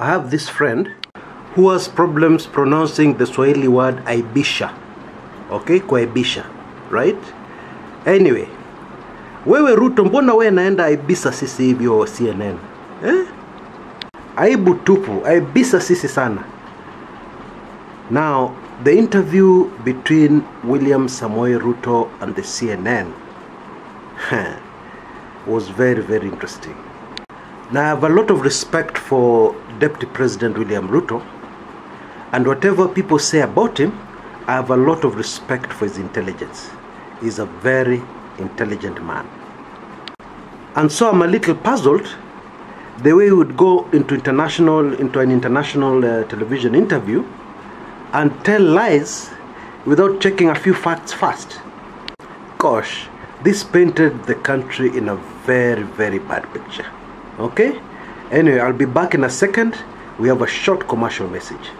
I have this friend who has problems pronouncing the Swahili word aibisha. Okay, kuaibisha, right? Anyway, wewe Ruto, mbona wewe naenda aibisa sisi hivyo CNN? Aibu tupu, aibisa sisi sana. Now, the interview between William Samoei Ruto and the CNN was very, very interesting. Now, I have a lot of respect for Deputy President William Ruto, and whatever people say about him, I have a lot of respect for his intelligence. He's a very intelligent man. And so I'm a little puzzled the way he would go into an international television interview and tell lies without checking a few facts first. Gosh, this painted the country in a very, very bad picture. Okay? Anyway, I'll be back in a second. We have a short commercial message.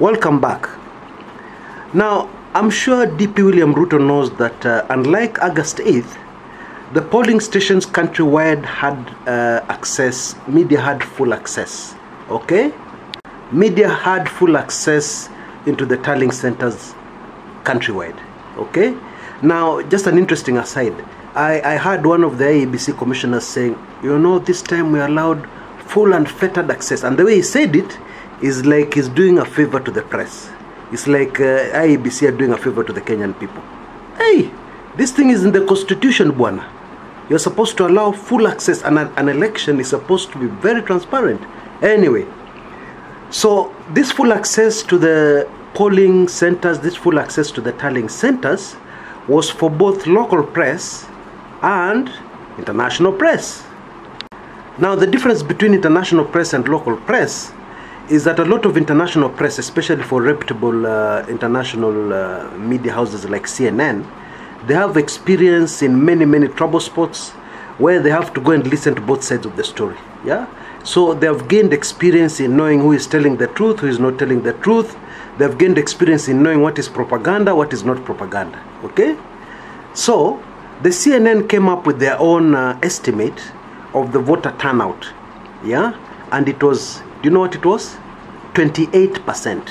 Welcome back. Now, I'm sure DP William Ruto knows that unlike August 8th, the polling stations countrywide had access, media had full access, okay? Media had full access into the tallying centers countrywide, okay? Now, just an interesting aside, I heard one of the IEBC commissioners saying, you know, this time we allowed full and fettered access, and the way he said it is like he's doing a favor to the press. It's like IEBC are doing a favor to the Kenyan people. Hey, this thing is in the constitution, Bwana. You're supposed to allow full access, and an election is supposed to be very transparent. Anyway, so this full access to the polling centers, this full access to the tallying centers was for both local press and international press. Now, the difference between international press and local press is that a lot of international press, especially for reputable international media houses like CNN, they have experience in many, many trouble spots where they have to go and listen to both sides of the story. Yeah, so they have gained experience in knowing who is telling the truth, who is not telling the truth. They have gained experience in knowing what is propaganda, what is not propaganda. Okay, so the CNN came up with their own estimate of the voter turnout. Yeah, and it was, do you know what it was? 28%.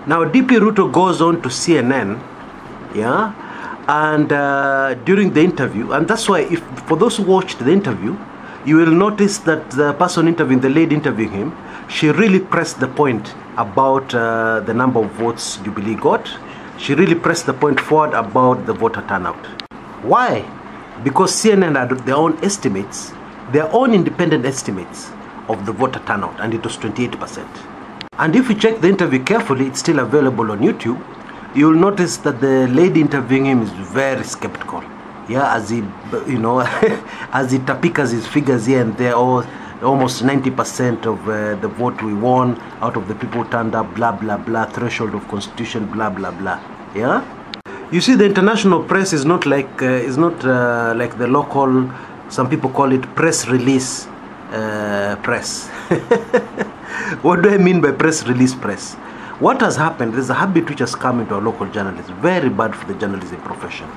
Now DP Ruto goes on to CNN, yeah, and during the interview, and that's why, if for those who watched the interview, you will notice that the person interviewing, the lady interviewing him, she really pressed the point about the number of votes Jubilee got. She really pressed the point forward about the voter turnout. Why? Because CNN had their own estimates, their own independent estimates of the voter turnout, and it was 28%. And if you check the interview carefully, it's still available on YouTube, you will notice that the lady interviewing him is very skeptical. Yeah, as he, you know, as he tapikas his figures here and there, almost 90% of the vote we won out of the people turned up, blah, blah, blah, threshold of constitution, blah, blah, blah. Yeah? You see, the international press is not like, like the local, some people call it press release press. What do I mean by press release press? What has happened, there's a habit which has come into our local journalism, very bad for the journalism profession.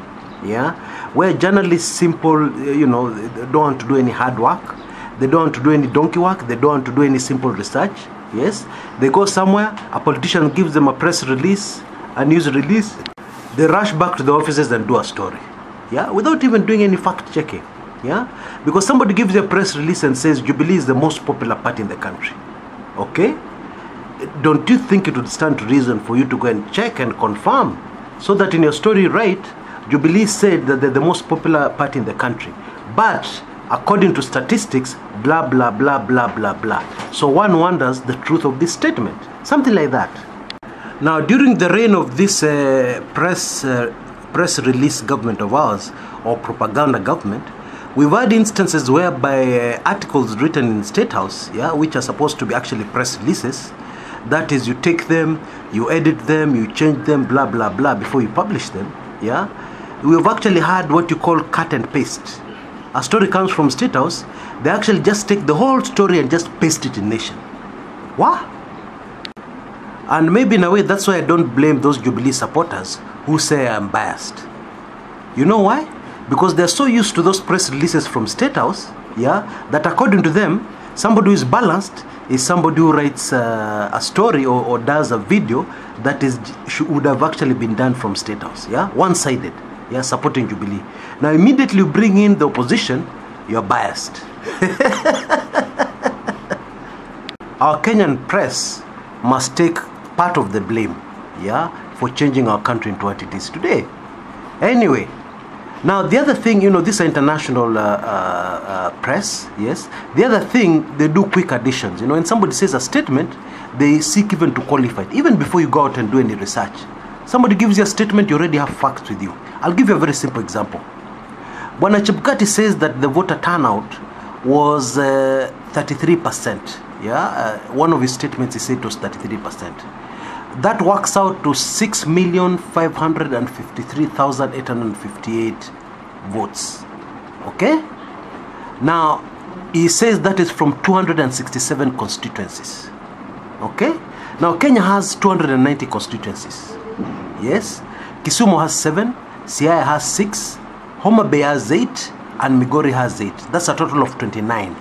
Yeah, where journalists simple, you know, they don't want to do any hard work, they don't want to do any donkey work, they don't want to do any simple research. Yes, they go somewhere, a politician gives them a press release, a news release, they rush back to the offices and do a story. Yeah, without even doing any fact checking. Yeah, because somebody gives you a press release and says Jubilee is the most popular party in the country. Okay, don't you think it would stand to reason for you to go and check and confirm, so that in your story, right, Jubilee said that they're the most popular party in the country, but according to statistics, blah, blah, blah, blah, blah, blah. So one wonders the truth of this statement, something like that. Now, during the reign of this press release government of ours, or propaganda government, we've had instances whereby articles written in State House, yeah, which are supposed to be actually press releases, that is, you take them, you edit them, you change them, blah, blah, blah, before you publish them, yeah. We've actually had what you call cut and paste. A story comes from State House, they actually just take the whole story and just paste it in Nation. What? And maybe in a way, that's why I don't blame those Jubilee supporters who say I'm biased. You know why? Because they're so used to those press releases from State House, yeah, that according to them, somebody who is balanced is somebody who writes a story or does a video that would have actually been done from State House, yeah, one-sided, yeah, supporting Jubilee. Now immediately you bring in the opposition, you're biased. Our Kenyan press must take part of the blame, yeah, for changing our country into what it is today. Anyway, now the other thing, you know, these are international press, yes. The other thing, they do quick additions. You know, when somebody says a statement, they seek even to qualify it, even before you go out and do any research. Somebody gives you a statement, you already have facts with you. I'll give you a very simple example. Bwana Chebukati says that the voter turnout was 33%. Yeah, one of his statements, he said it was 33%. That works out to 6,553,858 votes. Okay? Now, he says that is from 267 constituencies. Okay? Now, Kenya has 290 constituencies. Yes? Kisumu has 7, Siaya has 6, Homa Bay has 8, and Migori has 8. That's a total of 29.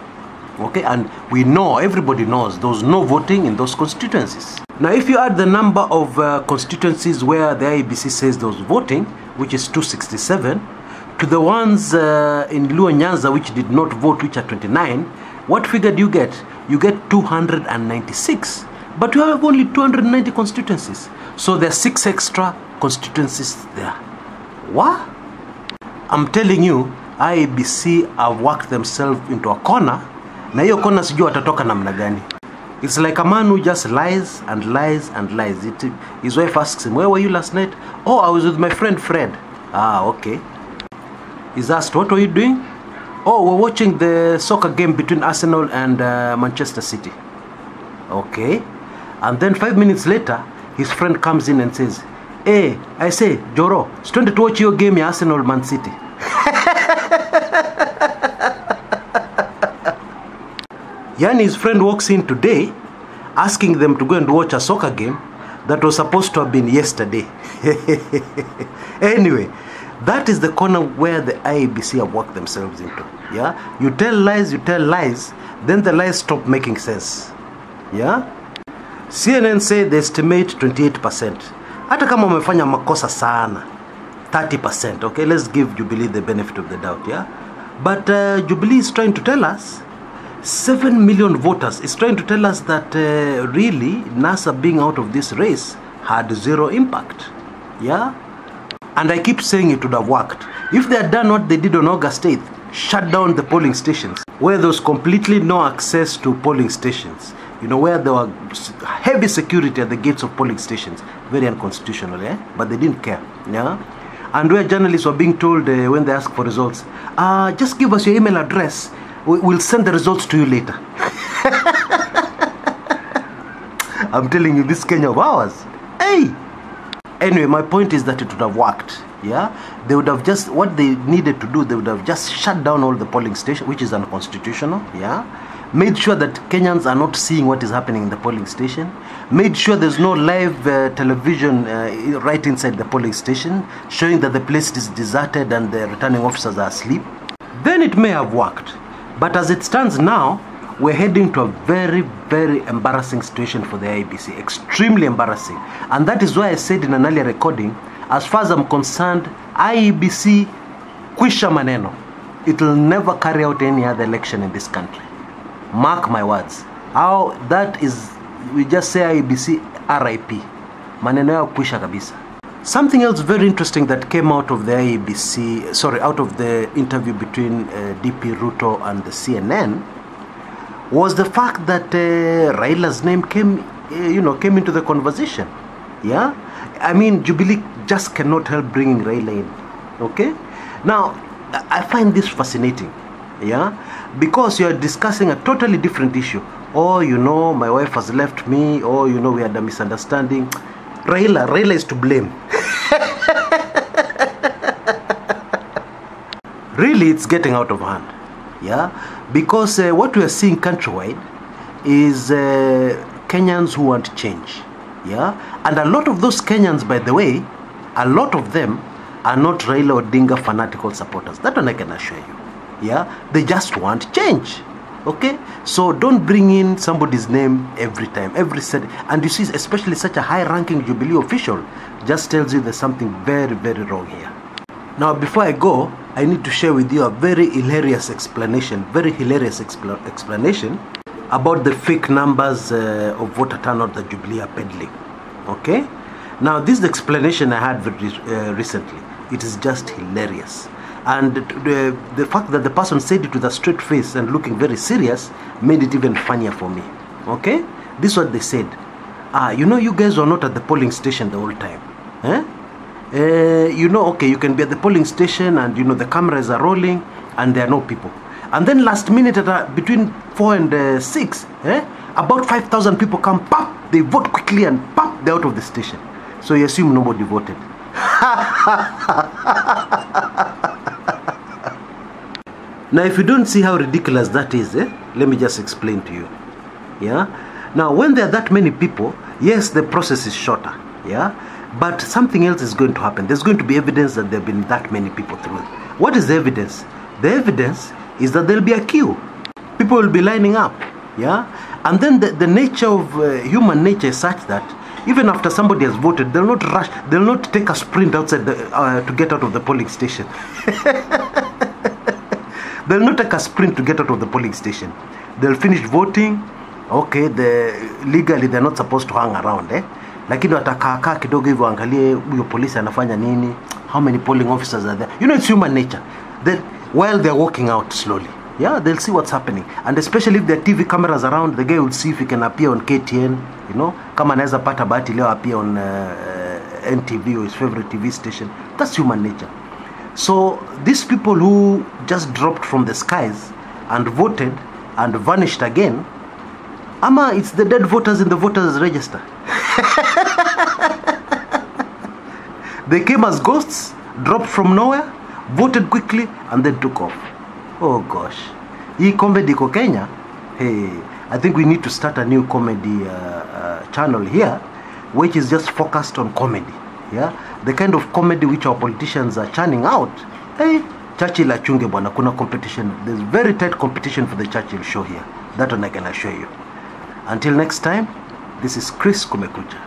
Okay, and we know, everybody knows, there was no voting in those constituencies. Now, if you add the number of constituencies where the IEBC says there was voting, which is 267, to the ones in Luo Nyanza which did not vote, which are 29, what figure do you get? You get 296. But you have only 290 constituencies. So there are 6 extra constituencies there. What? I'm telling you, IEBC have worked themselves into a corner. Na hiyo kona sijui watatoka namna gani. It's like a man who just lies and lies and lies. His wife asks him, where were you last night? Oh, I was with my friend Fred. Ah, okay. He's asked, what were you doing? Oh, we're watching the soccer game between Arsenal and Manchester City. Okay. And then 5 minutes later, his friend comes in and says, hey, I say, Joro, stand to watch your game in Arsenal Man City. Yani his friend walks in today asking them to go and watch a soccer game that was supposed to have been yesterday. Anyway, that is the corner where the IEBC have worked themselves into. Yeah, you tell lies, then the lies stop making sense. Yeah, CNN say they estimate 28%. Hata kama wamefanya makosa sana, 30%. Okay, let's give Jubilee the benefit of the doubt. Yeah, but Jubilee is trying to tell us 7 million voters. Is trying to tell us that really NASA being out of this race had 0 impact. Yeah, and I keep saying it would have worked if they had done what they did on August 8th, shut down the polling stations where there was completely no access to polling stations. You know, where there were heavy security at the gates of polling stations. Very unconstitutional, eh? But they didn't care. Yeah, and where journalists were being told when they ask for results, just give us your email address. We'll send the results to you later. I'm telling you, this Kenya of ours. Hey! Anyway, my point is that it would have worked. Yeah? They would have just, what they needed to do, they would have just shut down all the polling stations, which is unconstitutional. Yeah? Made sure that Kenyans are not seeing what is happening in the polling station. Made sure there's no live television right inside the polling station, showing that the place is deserted and the returning officers are asleep. Then it may have worked. But as it stands now, we're heading to a very, very embarrassing situation for the IEBC. Extremely embarrassing. And that is why I said in an earlier recording, as far as I'm concerned, IEBC, kwisha maneno. It will never carry out any other election in this country. Mark my words. How that is, we just say IEBC RIP. Maneno yao kwisha kabisa. Something else very interesting that came out of the IEBC, out of the interview between DP Ruto and the CNN was the fact that Raila's name came into the conversation. Yeah, I mean, Jubilee just cannot help bringing Raila in. Okay, now I find this fascinating. Yeah, because you are discussing a totally different issue. Oh, you know, my wife has left me. Oh, you know, we had a misunderstanding. Raila is to blame. Really, it's getting out of hand. Yeah, because what we are seeing countrywide is Kenyans who want change. Yeah, and a lot of those Kenyans, by the way, a lot of them are not Raila Odinga fanatical supporters. That one I can assure you. Yeah, they just want change. Okay, so don't bring in somebody's name every time, every set. And you see, especially such a high-ranking Jubilee official just tells you there's something very, very wrong here. Now, before I go, I need to share with you a very hilarious explanation, about the fake numbers of voter turnout that Jubilee are peddling. Okay, now this is the explanation I had very recently. It is just hilarious. And the fact that the person said it with a straight face and looking very serious made it even funnier for me. Okay? This is what they said. You know, you guys were not at the polling station the whole time. You know, okay, you can be at the polling station and, you know, the cameras are rolling and there are no people. And then last minute, between 4 and 6, about 5,000 people come, pop, they vote quickly and pop, they're out of the station. So you assume nobody voted. Now, if you don't see how ridiculous that is, let me just explain to you. Yeah. Now, when there are that many people, yes, the process is shorter. Yeah. But something else is going to happen. There's going to be evidence that there have been that many people through it. What is the evidence? The evidence is that there'll be a queue. People will be lining up. Yeah. And then the nature of human nature is such that even after somebody has voted, they'll not rush. They'll not take a sprint outside to get out of the polling station. They'll not take a sprint to get out of the polling station. They'll finish voting. Okay, legally they're not supposed to hang around. Lakini watakaa kidogo hivyo angalie huyo polisi anafanya nini. How many polling officers are there? You know, it's human nature. That while they're walking out slowly, yeah, they'll see what's happening. And especially if there are TV cameras around, the guy will see if he can appear on KTN. You know, kama anaweza pata bahati leo appear on NTV or his favorite TV station. That's human nature. So these people who just dropped from the skies and voted and vanished again, ama it's the dead voters in the voters register. They came as ghosts, dropped from nowhere, voted quickly, and then took off. Oh gosh. Hii comedy ko Kenya. Hey, I think we need to start a new comedy channel here, which is just focused on comedy. Yeah, the kind of comedy which our politicians are churning out. Hey, Churchill achunge bwana, kuna competition. There's very tight competition for the Churchill show here. That one I can assure you. Until next time, this is Chris Kumekucha.